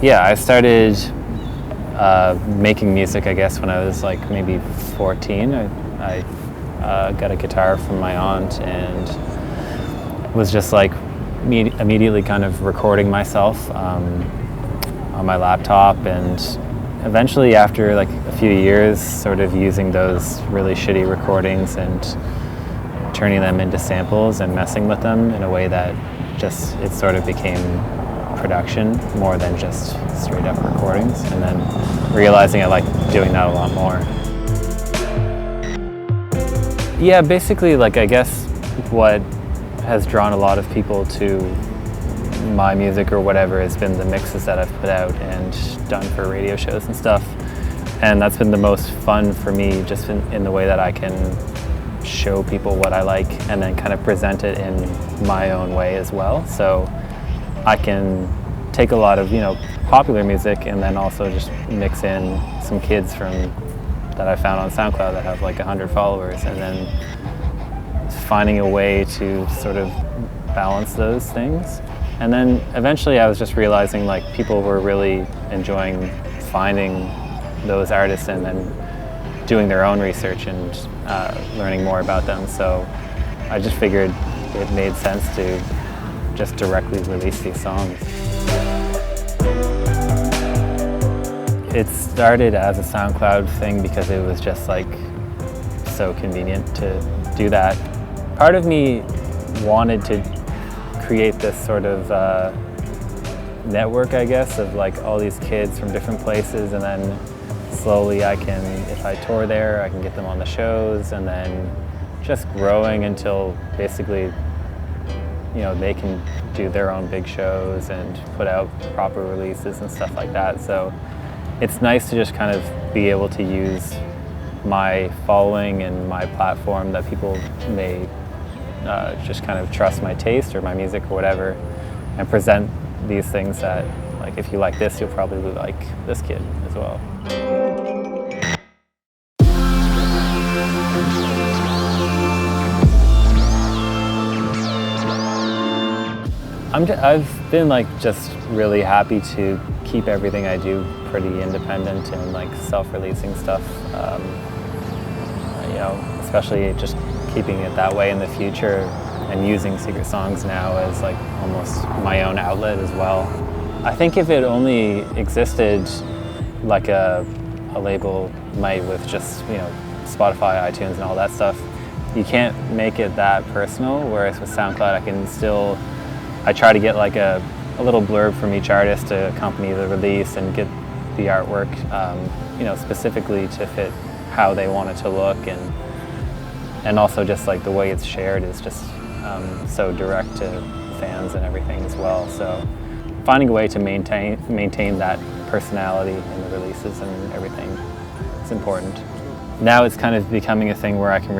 Yeah, I started making music, I guess, when I was like maybe 14. I got a guitar from my aunt and was just like immediately kind of recording myself on my laptop, and eventually after like a few years sort of using those really shitty recordings and turning them into samples and messing with them in a way that just it sort of became production more than just straight up recordings, and then realizing I like doing that a lot more. Yeah, basically, like, I guess what has drawn a lot of people to my music or whatever has been the mixes that I've put out and done for radio shows and stuff, and that's been the most fun for me, just in the way that I can show people what I like and then kind of present it in my own way as well. So I can take a lot of, popular music and then also just mix in some kids that I found on SoundCloud that have like 100 followers, and then finding a way to sort of balance those things. And then eventually I was just realizing like people were really enjoying finding those artists and then doing their own research and learning more about them. So I just figured it made sense to just directly release these songs. It started as a SoundCloud thing because it was just like so convenient to do that. Part of me wanted to create this sort of network, I guess, of like all these kids from different places, and then slowly I can, if I tour there, I can get them on the shows, and then just growing until basically they can do their own big shows and put out proper releases and stuff like that. So it's nice to just kind of be able to use my following and my platform that people may just kind of trust my taste or my music or whatever, and present these things that, like, if you like this, you'll probably like this kid as well. I've been like just really happy to keep everything I do pretty independent and like self-releasing stuff. Especially just keeping it that way in the future and using Secret Songs now as like almost my own outlet as well. I think if it only existed like a label might with just Spotify, iTunes, and all that stuff, you can't make it that personal. Whereas with SoundCloud, I try to get like a little blurb from each artist to accompany the release and get the artwork, specifically to fit how they want it to look, and also just like the way it's shared is just so direct to fans and everything as well. So finding a way to maintain that personality in the releases and everything is important. Now it's kind of becoming a thing where I can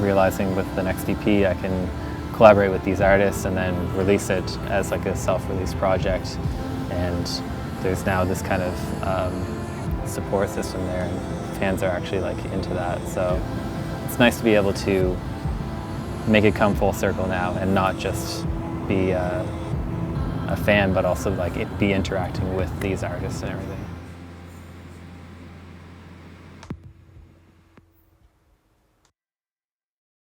realizing with the next EP I can collaborate with these artists and then release it as like a self-release project, and there's now this kind of support system there, and fans are actually like into that. So it's nice to be able to make it come full circle now and not just be a fan, but also like be interacting with these artists and everything.